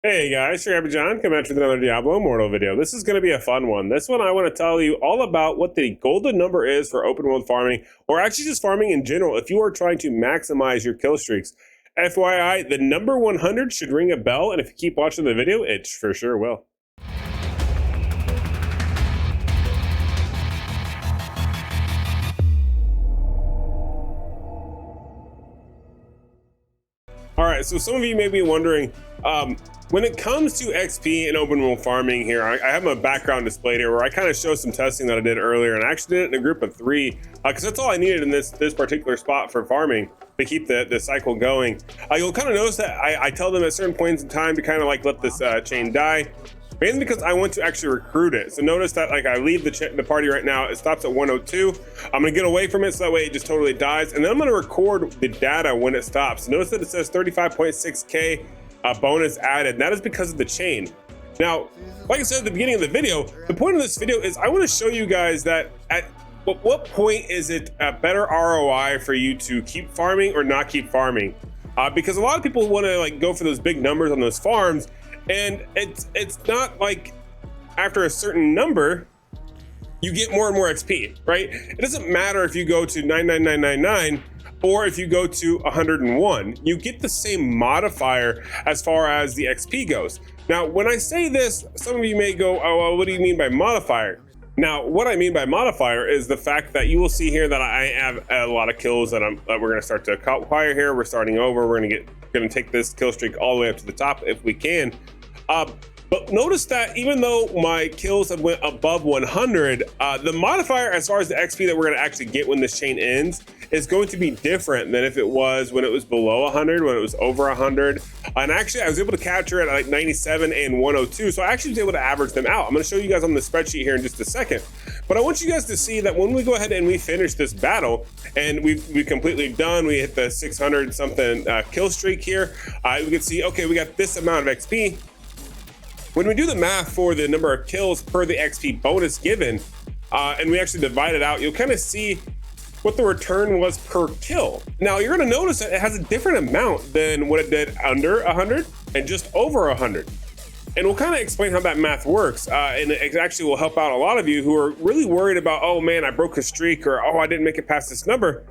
Hey guys, Sir Happy John coming at you with another Diablo Immortal video. This is going to be a fun one. This one I want to tell you all about what the golden number is for open world farming, or actually just farming in general if you are trying to maximize your kill streaks. FYI, the number 100 should ring a bell, and if you keep watching the video, it for sure will. Alright, so some of you may be wondering, when it comes to XP and open world farming here, I have my background displayed here where I kind of show some testing that I did earlier, and I actually did it in a group of 3 because that's all I needed in this particular spot for farming to keep the cycle going. You'll kind of notice that I tell them at certain points in time to kind of like let this chain die, mainly because I want to actually recruit it. So notice that like I leave the party right now, it stops at 102. I'm gonna get away from it so that way it just totally dies, and then I'm gonna record the data when it stops. Notice that it says 35.6k bonus added. That is because of the chain. Now, like I said at the beginning of the video, the point of this video is I want to show you guys that at what point is it a better ROI for you to keep farming or not keep farming, because a lot of people want to like go for those big numbers on those farms, and it's not like after a certain number you get more and more XP, right? It doesn't matter if you go to 99999 or if you go to 101, you get the same modifier as far as the XP goes. Now, when I say this, some of you may go, oh, well, what do you mean by modifier? Now, what I mean by modifier is the fact that you will see here that I have a lot of kills that we're gonna start to acquire here. We're starting over, we're gonna take this kill streak all the way up to the top if we can. But notice that even though my kills have went above 100, the modifier as far as the XP that we're gonna actually get when this chain ends is going to be different than if it was when it was below 100, when it was over 100. And actually I was able to capture it at like 97 and 102. So I actually was able to average them out. I'm gonna show you guys on the spreadsheet here in just a second. But I want you guys to see that when we go ahead and we finish this battle and we completely done, we hit the 600 something kill streak here, we can see, okay, we got this amount of XP. When we do the math for the number of kills per the XP bonus given, and we actually divide it out, you'll kind of see what the return was per kill. Now you're gonna notice that it has a different amount than what it did under 100 and just over 100. And we'll kind of explain how that math works, and it actually will help out a lot of you who are really worried about, oh man, I broke a streak, or oh, I didn't make it past this number.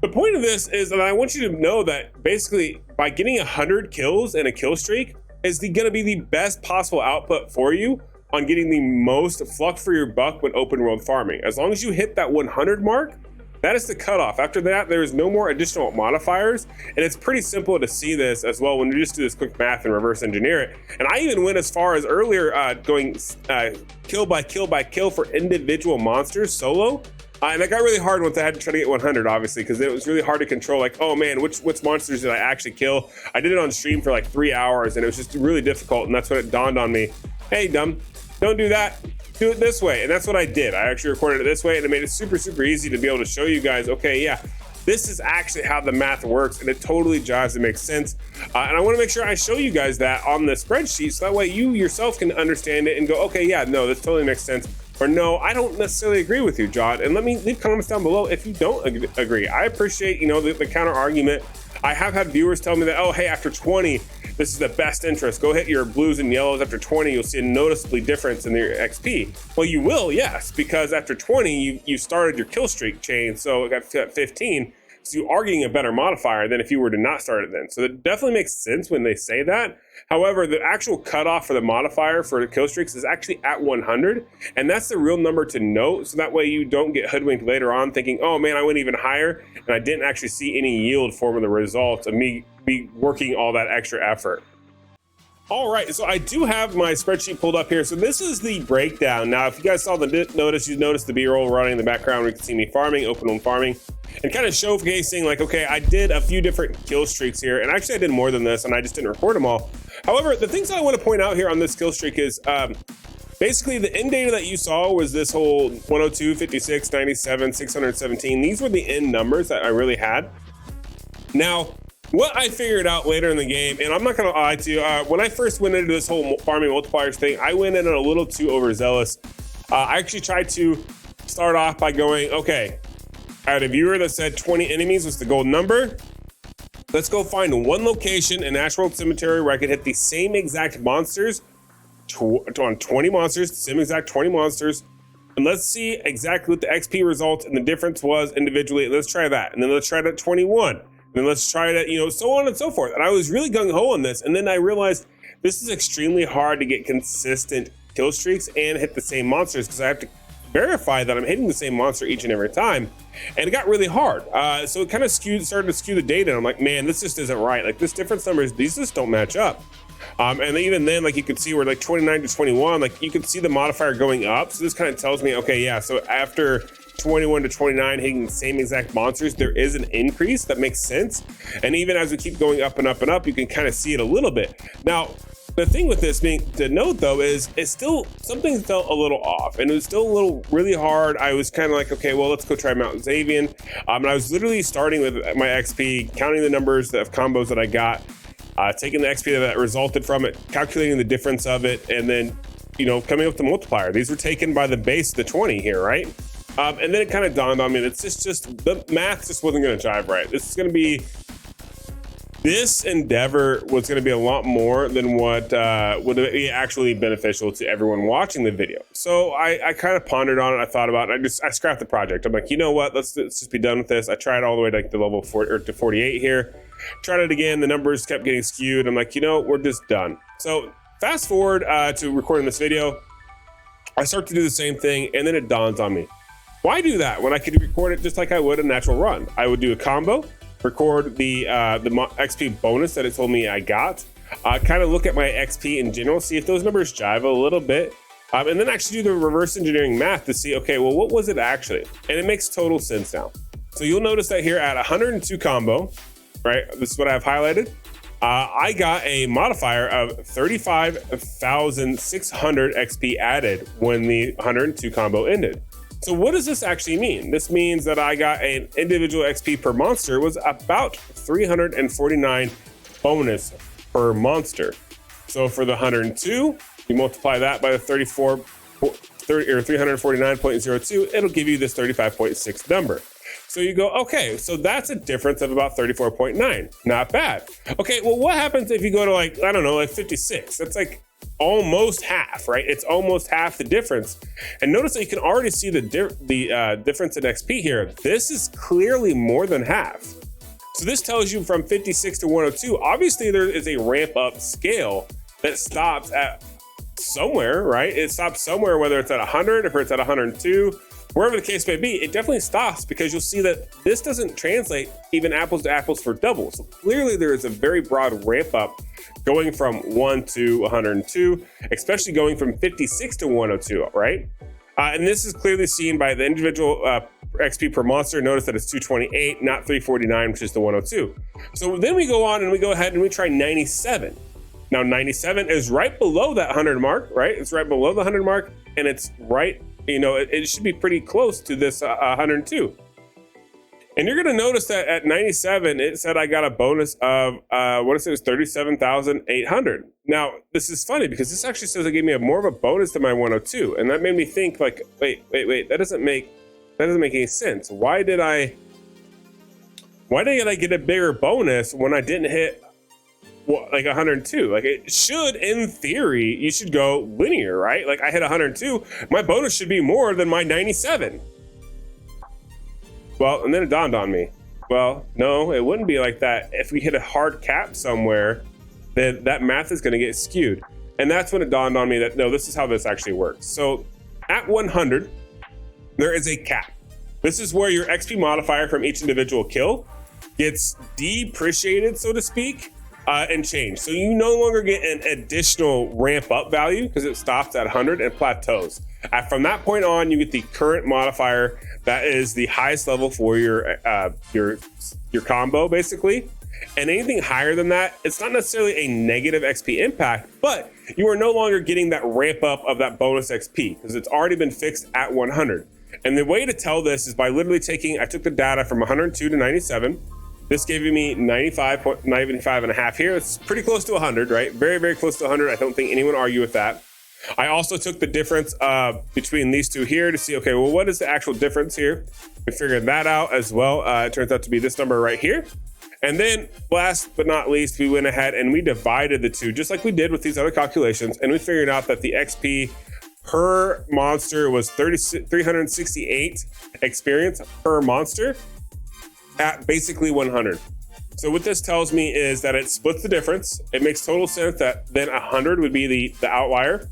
The point of this is that I want you to know that basically by getting 100 kills in a kill streak is gonna be the best possible output for you on getting the most fluck for your buck when open world farming. As long as you hit that 100 mark, that is the cutoff. After that, there is no more additional modifiers, and it's pretty simple to see this as well when you just do this quick math and reverse engineer it. And I even went as far as earlier going kill by kill by kill for individual monsters solo. And that got really hard once I had to try to get 100, obviously, because it was really hard to control, like, oh man, which monsters did I actually kill? I did it on stream for like 3 hours, and it was just really difficult, and that's when it dawned on me, hey, dumb, don't do that. Do it this way. And that's what I did. I actually recorded it this way, and it made it super, super easy to be able to show you guys, okay, yeah, this is actually how the math works, and it totally jives, it makes sense. And I want to make sure I show you guys that on the spreadsheet, so that way you yourself can understand it and go, okay, yeah, no, this totally makes sense. Or no, I don't necessarily agree with you, John. And let me leave comments down below if you don't agree. I appreciate, you know, the counter argument. I have had viewers tell me that, oh, hey, after 20, this is the best interest. Go hit your blues and yellows after 20, you'll see a noticeably difference in your XP. Well, you will, yes, because after 20, you started your kill streak chain, so it got 15. So you are getting a better modifier than if you were to not start it then. So it definitely makes sense when they say that. However, the actual cutoff for the modifier for the kill streaks is actually at 100. And that's the real number to note. So that way you don't get hoodwinked later on thinking, oh man, I went even higher and I didn't actually see any yield from the results of me working all that extra effort. All right, so I do have my spreadsheet pulled up here. So this is the breakdown. Now, if you guys saw the notice, you noticed the B-roll running in the background where you can see me farming, open world farming, and kind of showcasing like, okay, I did a few different kill streaks here, and actually I did more than this, and I just didn't record them all. However, the things that I want to point out here on this kill streak is basically the end data that you saw was this whole 102, 56, 97, 617. These were the end numbers that I really had. Now, what I figured out later in the game, and I'm not gonna lie to you, when I first went into this whole farming multipliers thing, I went in a little too overzealous. I actually tried to start off by going, okay, I had a viewer that said 20 enemies was the gold number. Let's go find one location in Ash World Cemetery where I can hit the same exact monsters on 20 monsters, the same exact 20 monsters. And let's see exactly what the XP results and the difference was individually. Let's try that. And then let's try it at 21. And then let's try it at, so on and so forth. And I was really gung-ho on this. And then I realized this is extremely hard to get consistent kill streaks and hit the same monsters because I have to verify that I'm hitting the same monster each and every time. And it got really hard. So it kind of started to skew the data. And I'm like, man, this just isn't right. Like this difference numbers, these just don't match up. And even then, like you could see we're like 29 to 21, like you could see the modifier going up. So this kind of tells me, okay, yeah, so after 21 to 29 hitting the same exact monsters, there is an increase that makes sense. And even as we keep going up and up and up, you can kind of see it a little bit. Now, the thing with this being to note though is it's still something felt a little off and it was still a little really hard. I was kind of like, okay, well, let's go try Mount Xavian. And I was literally starting with my XP, counting the numbers of combos that I got, taking the XP that resulted from it, calculating the difference of it, and then, coming up with the multiplier. These were taken by the base, the 20 here, right? And then it kind of dawned on me that it's just the math just wasn't going to jive right. This endeavor was going to be a lot more than what would be actually beneficial to everyone watching the video. So I kind of pondered on it. I thought about it. I scrapped the project. I'm like, you know what? Let's just be done with this. I tried all the way to like the level 40 or to 48 here. Tried it again. The numbers kept getting skewed. I'm like, we're just done. So fast forward to recording this video. I start to do the same thing, and then it dawns on me. Why do that when I could record it just like I would a natural run? I would do a combo, record the XP bonus that it told me I got, kind of look at my XP in general, see if those numbers jive a little bit, and then actually do the reverse engineering math to see, okay, well, what was it actually? And it makes total sense now. So you'll notice that here at 102 combo, right? This is what I've highlighted. I got a modifier of 35,600 XP added when the 102 combo ended. So what does this actually mean? This means that I got an individual XP per monster was about 349 bonus per monster. So for the 102, you multiply that by the 349.02, it'll give you this 35.6 number. So you go, okay, so that's a difference of about 34.9. Not bad. Okay, well, what happens if you go to like 56? That's like almost half, right? It's almost half the difference. And notice that you can already see the difference in XP here. This is clearly more than half. So this tells you from 56 to 102, obviously there is a ramp up scale that stops at somewhere, right? It stops somewhere, whether it's at 100 or it's at 102, wherever the case may be, it definitely stops because you'll see that this doesn't translate even apples to apples for double. So clearly there is a very broad ramp up going from 1 to 102, especially going from 56 to 102, right? And this is clearly seen by the individual XP per monster. Notice that it's 228, not 349, which is the 102. So then we go on and we go ahead and we try 97. Now 97 is right below that 100 mark, right? It's right below the 100 mark, and it's right, it should be pretty close to this 102. And you're going to notice that at 97, it said I got a bonus of, what is it? It's 37,800. Now, this is funny because this actually says it gave me more of a bonus than my 102. And that made me think like, wait, that doesn't make any sense. Why did I get a bigger bonus when I didn't hit like 102? Like it should, in theory, you should go linear, right? Like I hit 102, my bonus should be more than my 97. Well, and then it dawned on me. Well, no, it wouldn't be like that. If we hit a hard cap somewhere, then that math is going to get skewed. And that's when it dawned on me that, no, this is how this actually works. So at 100, there is a cap. This is where your XP modifier from each individual kill gets depreciated, so to speak, and changed. So you no longer get an additional ramp up value because it stops at 100 and plateaus. From that point on, you get the current modifier that is the highest level for your combo, basically. And anything higher than that, it's not necessarily a negative XP impact, but you are no longer getting that ramp up of that bonus XP because it's already been fixed at 100. And the way to tell this is by literally I took the data from 102 to 97. This gave me 95 and a half here. It's pretty close to 100, right? Very, very close to 100. I don't think anyone would argue with that. I also took the difference between these two here to see, okay, well, what is the actual difference here? We figured that out as well. It turns out to be this number right here. And then last but not least, we went ahead and we divided the two, just like we did with these other calculations. And we figured out that the XP per monster was 368 experience per monster at basically 100. So what this tells me is that it splits the difference. It makes total sense that then 100 would be the outlier.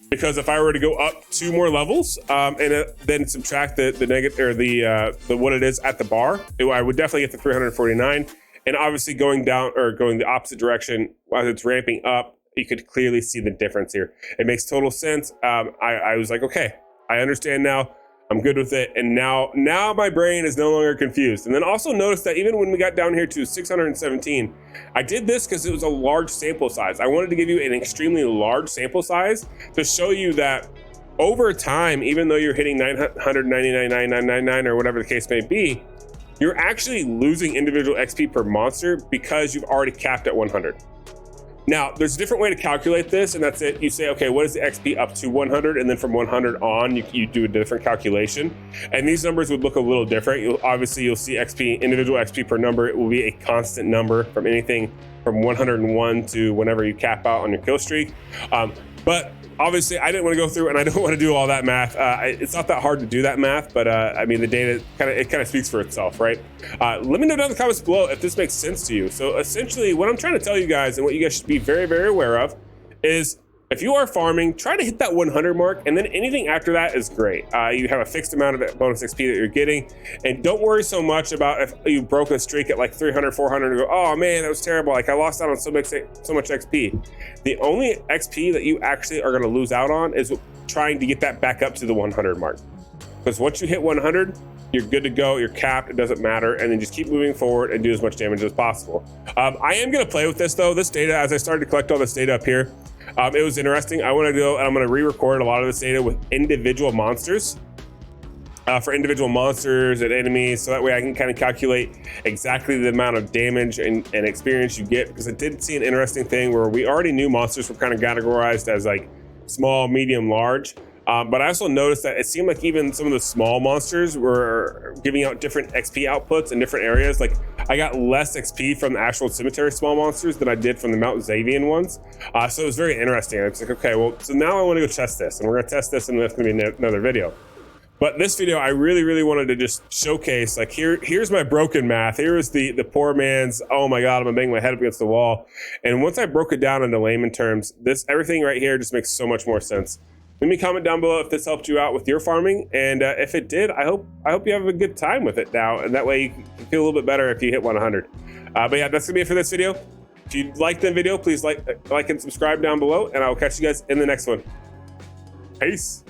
Because if I were to go up 2 more levels and then subtract the negative or the what it is at the bar, I would definitely get the 349. And obviously going down or going the opposite direction as it's ramping up, you could clearly see the difference here. It makes total sense. I was like, okay, I understand now. I'm good with it. And now my brain is no longer confused. And then also notice that even when we got down here to 617, I did this because it was a large sample size. I wanted to give you an extremely large sample size to show you that over time, even though you're hitting 999,999 or whatever the case may be, you're actually losing individual XP per monster because you've already capped at 100. Now, there's a different way to calculate this, and that's it. You say, okay, what is the XP up to 100? And then from 100 on, you do a different calculation. And these numbers would look a little different. You'll see XP, individual XP per number. It will be a constant number from anything from 101 to whenever you cap out on your kill streak. But obviously, I didn't want to go through and I don't want to do all that math. It's not that hard to do that math, but I mean, the data kind of speaks for itself, right? Let me know down in the comments below if this makes sense to you. So essentially, what I'm trying to tell you guys and what you guys should be very, very aware of is if you are farming, try to hit that 100 mark, and then anything after that is great. You have a fixed amount of bonus XP that you're getting, and don't worry so much about if you broke a streak at like 300, 400, and go, oh man, that was terrible. Like I lost out on so much XP. The only XP that you actually are going to lose out on is trying to get that back up to the 100 mark. Because once you hit 100, you're good to go, you're capped, it doesn't matter, and then just keep moving forward and do as much damage as possible. I am going to play with this though, this data, as I started to collect all this data up here. It was interesting. I want to go and I'm going to re-record a lot of this data with individual monsters for individual monsters and enemies. So that way I can kind of calculate exactly the amount of damage and experience you get, because I did see an interesting thing where we already knew monsters were kind of categorized as like small, medium, large. But I also noticed that it seemed like even some of the small monsters were giving out different XP outputs in different areas. Like I got less XP from the actual cemetery small monsters than I did from the Mount Xavian ones. So it was very interesting. I was like, okay, well, so now I want to go test this, and we're going to test this, and that's going to be another video. But this video, I really, really wanted to just showcase, like, here's my broken math. Here is the poor man's, oh my God, I'm gonna bang my head up against the wall. And once I broke it down into layman terms, everything right here just makes so much more sense. Let me comment down below if this helped you out with your farming, and if it did, I hope you have a good time with it now, and that way you can feel a little bit better if you hit 100. But yeah, that's gonna be it for this video. If you liked the video, please like and subscribe down below, and I will catch you guys in the next one. Peace.